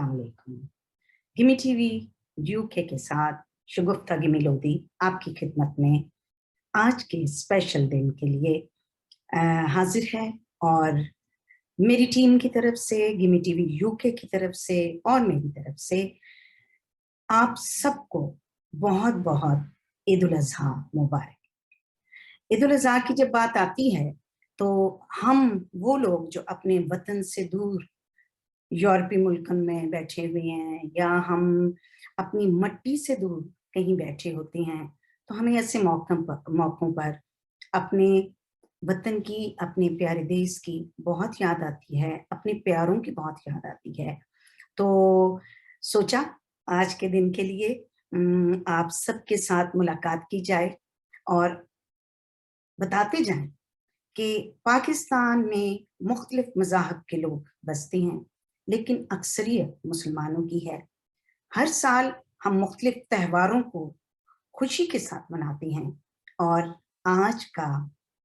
अस्सलाम वालेकुम। Gimme TV UK के साथ शगुफ्ता गिमी लोधी आपकी खिदमत में आज के स्पेशल दिन के लिए हाजिर है और मेरी टीम की तरफ से, गिमी टीवी यूके की तरफ से और मेरी तरफ से आप सबको बहुत बहुत ईद उल अज़हा मुबारक। ईद उल अज़हा की जब बात आती है तो हम वो लोग जो अपने वतन से दूर यूरोपीय मुल्कों में बैठे हुए हैं या हम अपनी मट्टी से दूर कहीं बैठे होते हैं, तो हमें ऐसे मौक़ों पर अपने वतन की, अपने प्यारे देश की बहुत याद आती है, अपने प्यारों की बहुत याद आती है। तो सोचा आज के दिन के लिए आप सबके साथ मुलाकात की जाए और बताते जाएं कि पाकिस्तान में मुख्तलिफ मज़ाहब के लोग बसते हैं, लेकिन अक्सरियत मुसलमानों की है। हर साल हम मुख्तलिफ त्योहारों को खुशी के साथ मनाते हैं और आज का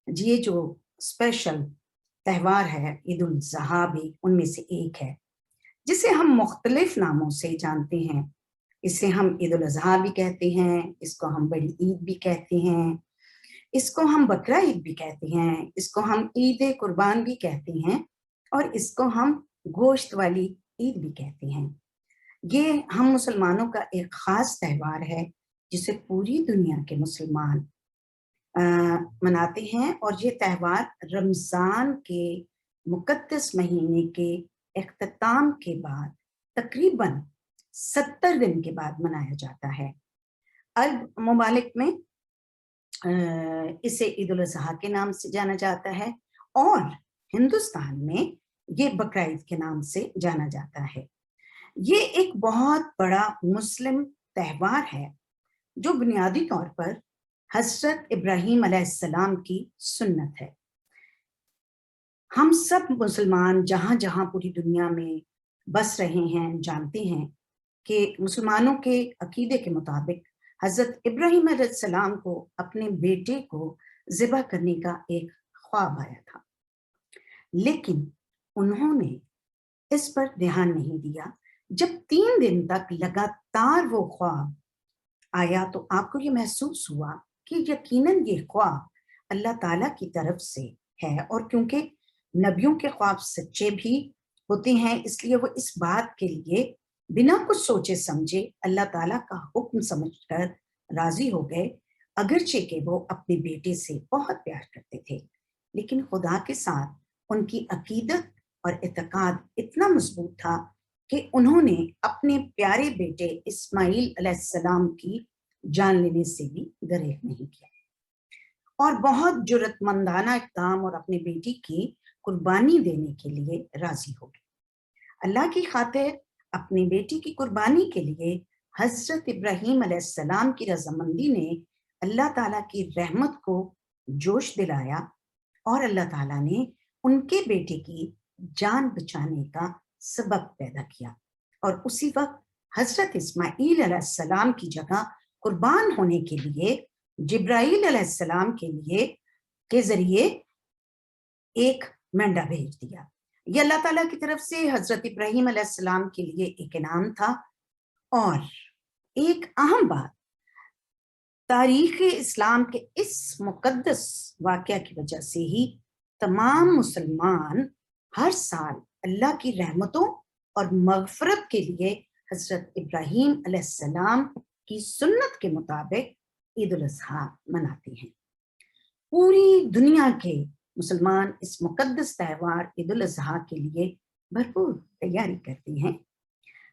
ये जो स्पेशल त्यौहार है ईद उल ज़ुहा भी उनमें से एक है, जिसे हम मुख्तलिफ नामों से जानते हैं। इसे हम ईद उल अज़हा भी कहते हैं, इसको हम बड़ी ईद भी कहते हैं, इसको हम बकरा ईद भी कहते हैं, इसको हम ईद कुर्बान भी कहते हैं और इसको हम गोश्त वाली ईद भी कहते हैं। ये हम मुसलमानों का एक ख़ास त्यौहार है जिसे पूरी दुनिया के मुसलमान मनाते हैं और ये त्यौहार रमज़ान के मुक़द्दस महीने के इख्तिताम के बाद तकरीबन 70 दिन के बाद मनाया जाता है। अरब ममालिक में इसे ईद उल अज़हा के नाम से जाना जाता है और हिंदुस्तान में ये बकरा ईद के नाम से जाना जाता है। ये एक बहुत बड़ा मुस्लिम त्यौहार है जो बुनियादी तौर पर हज़रत इब्राहीम अलैहिस्सलाम की सुन्नत है। हम सब मुसलमान जहाँ-जहाँ पूरी दुनिया में बस रहे हैं जानते हैं कि मुसलमानों के अकीदे के मुताबिक हज़रत इब्राहीम अलैहिस्सलाम को अपने बेटे को ज़िबह करने का एक ख्वाब आया था, लेकिन उन्होंने इस पर ध्यान नहीं दिया। जब 3 दिन तक लगातार वो ख्वाब आया तो आपको ये महसूस हुआ कि यकीनन ये ख्वाब अल्लाह ताला की तरफ से है और क्योंकि नबियों के ख्वाब सच्चे भी होते हैं, इसलिए वो इस बात के लिए बिना कुछ सोचे समझे अल्लाह ताला का हुक्म समझकर राजी हो गए, अगरचे कि वो अपने बेटे से बहुत प्यार करते थे, लेकिन खुदा के साथ उनकी अकीदत और इत्तेकाद इतना मजबूत था कि उन्होंने अपने प्यारे बेटे इस्माइल अलैहिस्सलाम की जान लेने से भी दरेक नहीं किया और बहुत जुर्रतमंदाना इक़दाम और अपने बेटी की कुर्बानी देने के लिए राजी हो गए। अल्लाह की खातिर अपनी बेटी की कुर्बानी के लिए हज़रत इब्राहीम अलैहिस्सलाम की रज़ामंदी ने अल्लाह ताला की रहमत को जोश दिलाया और अल्लाह ताला ने उनके बेटे की जान बचाने का सबब पैदा किया और उसी वक्त हज़रत इस्माइल अलैहिस्सलाम की जगह कुर्बान होने के लिए जिब्राइल अलैहिस्सलाम के ज़रिए एक मेंढा भेज दिया। ये अल्लाह ताला की तरफ से हज़रत इब्राहीम अलैहिस्सलाम के लिए एक इनाम था। और एक अहम बात, तारीख़ इस्लाम के इस मुक़द्दस वाक़या की वजह से ही तमाम मुसलमान हर साल अल्लाह की रहमतों और मग़फ़िरत के लिए हज़रत इब्राहीम अलैहिस्सलाम की सुन्नत के मुताबिक ईद उल अज़हा मनाते हैं। पूरी दुनिया के मुसलमान इस मुक़द्दस त्यौहार ईद उल अज़हा के लिए भरपूर तैयारी करते हैं।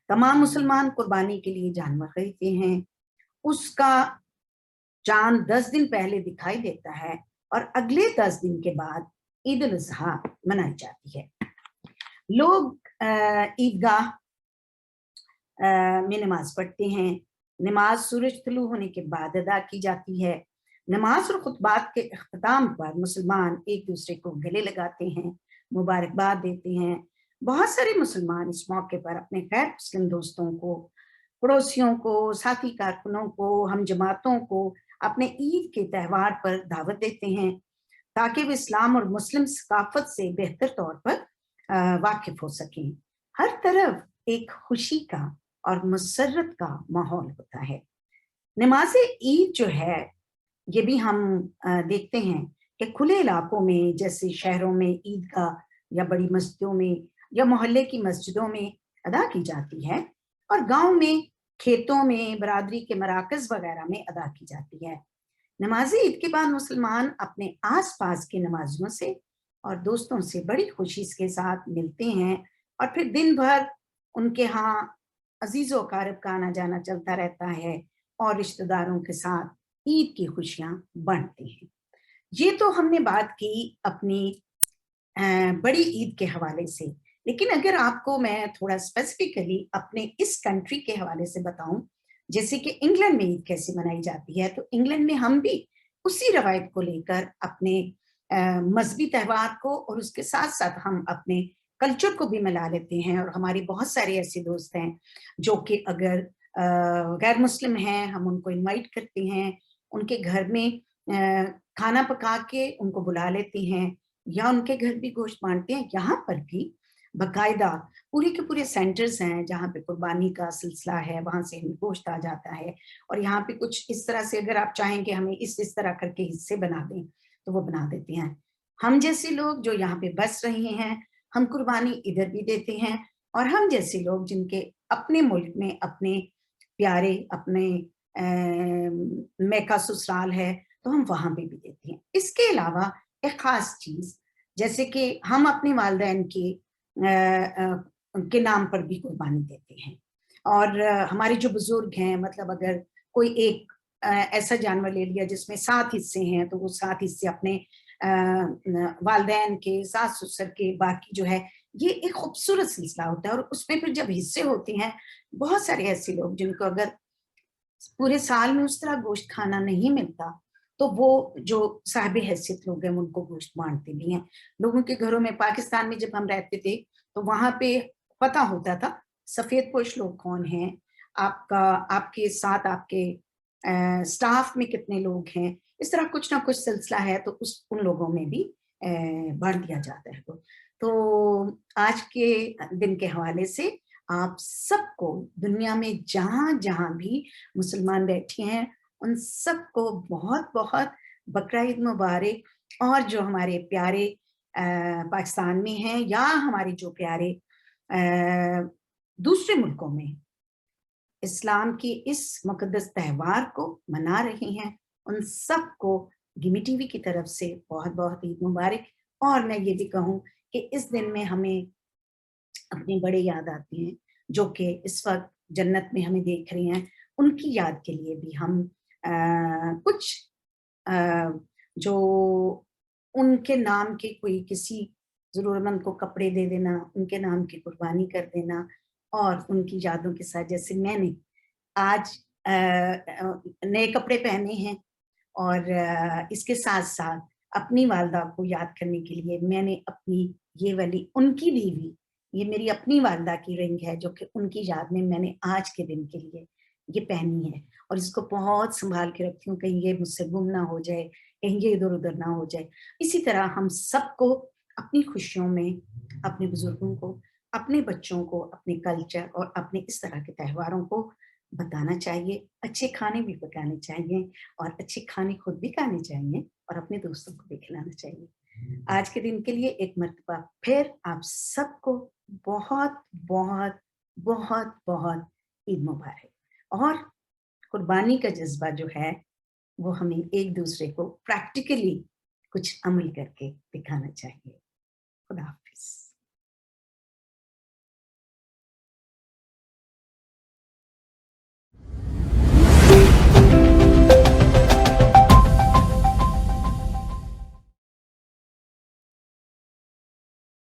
तमाम मुसलमान कुर्बानी के लिए जानवर खरीदते हैं। उसका चाँद 10 दिन पहले दिखाई देता है और अगले 10 दिन के बाद ईद उल अज़हा मनाई जाती है। लोग ईदगाह में नमाज पढ़ते हैं। नमाज सूरज तुलू होने के बाद अदा की जाती है। नमाज और खुतबात के इख्तिताम पर मुसलमान एक दूसरे को गले लगाते हैं, मुबारकबाद देते हैं। बहुत सारे मुसलमान इस मौके पर अपने गैर मुस्लिम दोस्तों को, पड़ोसियों को, साथी कारकुनों को, हम जमातों को अपने ईद के त्यौहार पर दावत देते हैं ताकि वे इस्लाम और मुस्लिम सकाफत से बेहतर तौर पर वाकिफ हो सकें। हर तरफ ایک خوشی کا اور مسرت کا ماحول ہوتا ہے۔ نماز عید جو ہے یہ بھی ہم دیکھتے ہیں کہ کھلے علاقوں میں جیسے شہروں میں عیدگاہ یا بڑی مسجدوں میں یا محلے کی مسجدوں میں ادا کی جاتی ہے، اور گاؤں میں کھیتوں میں برادری کے مراکز وغیرہ میں ادا کی جاتی ہے۔ نماز عید کے بعد مسلمان اپنے آس پاس کے نمازیوں سے اور دوستوں سے بڑی خوشی کے ساتھ ملتے ہیں، اور پھر دن بھر ان کے ہاں عزیز و اقارب کا آنا جانا چلتا رہتا ہے، اور رشتہ داروں کے ساتھ عید کی خوشیاں بانٹتے ہیں۔ یہ تو ہم نے بات کی اپنی بڑی عید کے حوالے سے، لیکن اگر آپ کو میں تھوڑا اسپیسیفکلی اپنے اس کنٹری کے حوالے سے بتاؤں، جیسے کہ انگلینڈ میں عید کیسے منائی جاتی ہے، تو انگلینڈ میں ہم بھی اسی روایت کو لے کر اپنے مذہبی تہوار کو اور اس کے ساتھ ساتھ ہم اپنے کلچر کو بھی ملا لیتے ہیں، اور ہمارے بہت سارے ایسے دوست ہیں جو کہ اگر غیر مسلم ہیں ہم ان کو انوائٹ کرتے ہیں، ان کے گھر میں کھانا پکا کے ان کو بلا لیتے ہیں، یا ان کے گھر بھی گوشت بانٹتے ہیں۔ یہاں پر بھی باقاعدہ پورے کے پورے سینٹرز ہیں جہاں پہ قربانی کا سلسلہ ہے، وہاں سے ہمیں گوشت آ جاتا ہے، اور یہاں پہ کچھ اس طرح سے اگر آپ چاہیں کہ ہمیں اس طرح کر کے حصے بنا دیں تو وہ بنا دیتے ہیں۔ ہم جیسے لوگ جو یہاں پہ بس رہے ہیں ہم قربانی ادھر بھی دیتے ہیں، اور ہم جیسے لوگ جن کے اپنے ملک میں اپنے پیارے اپنے میکا سسرال ہے تو ہم وہاں پہ بھی دیتے ہیں۔ اس کے علاوہ ایک خاص چیز جیسے کہ ہم اپنے والدین کے نام پر بھی قربانی دیتے ہیں، اور ہمارے جو بزرگ ہیں مطلب اگر کوئی ایک ایسا جانور لے لیا جس میں 7 حصے ہیں تو وہ 7 حصے اپنے والدین کے، ساس سسر کے، باقی جو ہے یہ ایک خوبصورت سلسلہ ہوتا ہے، اور اس میں پھر جب حصے ہوتے ہیں بہت سارے ایسے لوگ جن کو اگر پورے سال میں اس طرح گوشت کھانا نہیں ملتا تو وہ جو صاحب حیثیت لوگ ہیں ان کو گوشت بانٹتے بھی ہیں۔ لوگوں کے گھروں میں پاکستان میں جب ہم رہتے تھے تو وہاں پہ پتہ ہوتا تھا سفید پوش لوگ کون ہیں، آپ کے ساتھ آپ کے سٹاف میں کتنے لوگ ہیں، اس طرح کچھ نہ کچھ سلسلہ ہے تو ان لوگوں میں بھی بانٹ دیا جاتا ہے۔ تو آج کے دن کے حوالے سے آپ سب کو دنیا میں جہاں جہاں بھی مسلمان بیٹھے ہیں ان سب کو بہت بہت بقرعید مبارک، اور جو ہمارے پیارے پاکستان میں ہیں یا ہمارے جو پیارے دوسرے ملکوں میں اسلام کی اس مقدس تہوار کو منا رہے ہیں ان سب کو گمی ٹی وی کی طرف سے بہت بہت عید مبارک۔ اور میں یہ بھی کہوں کہ اس دن میں ہمیں اپنے بڑے یاد آتے ہیں جو کہ اس وقت جنت میں ہمیں دیکھ رہے ہیں، ان کی یاد کے لیے بھی ہم کچھ جو ان کے نام کے کوئی کسی ضرورت مند کو کپڑے دے دینا، ان کے نام کی قربانی کر دینا، اور ان کی یادوں کے ساتھ جیسے میں نے آج نئے کپڑے پہنے ہیں، اور اس کے ساتھ ساتھ اپنی والدہ کو یاد کرنے کے لیے میں نے اپنی یہ والی ان کی لی ہوئی، یہ میری اپنی والدہ کی رنگ ہے جو کہ ان کی یاد میں نے آج کے دن کے لیے یہ پہنی ہے، اور اس کو بہت سنبھال کے رکھتی ہوں کہیں یہ مجھ سے گم نہ ہو جائے، کہیں یہ ادھر ادھر نہ ہو جائے۔ اسی طرح ہم سب کو اپنی خوشیوں میں اپنے بزرگوں کو، اپنے بچوں کو اپنے کلچر اور اپنے اس طرح کے تہواروں کو بتانا چاہیے، اچھے کھانے بھی پکانے چاہیے، اور اچھے کھانے خود بھی کھانے چاہیے، اور اپنے دوستوں کو بھی کھلانا چاہیے۔ آج کے دن کے لیے ایک مرتبہ پھر آپ سب کو بہت بہت بہت بہت عید مبارک، اور قربانی کا جذبہ جو ہے وہ ہمیں ایک دوسرے کو پریکٹیکلی کچھ عمل کر کے دکھانا چاہیے۔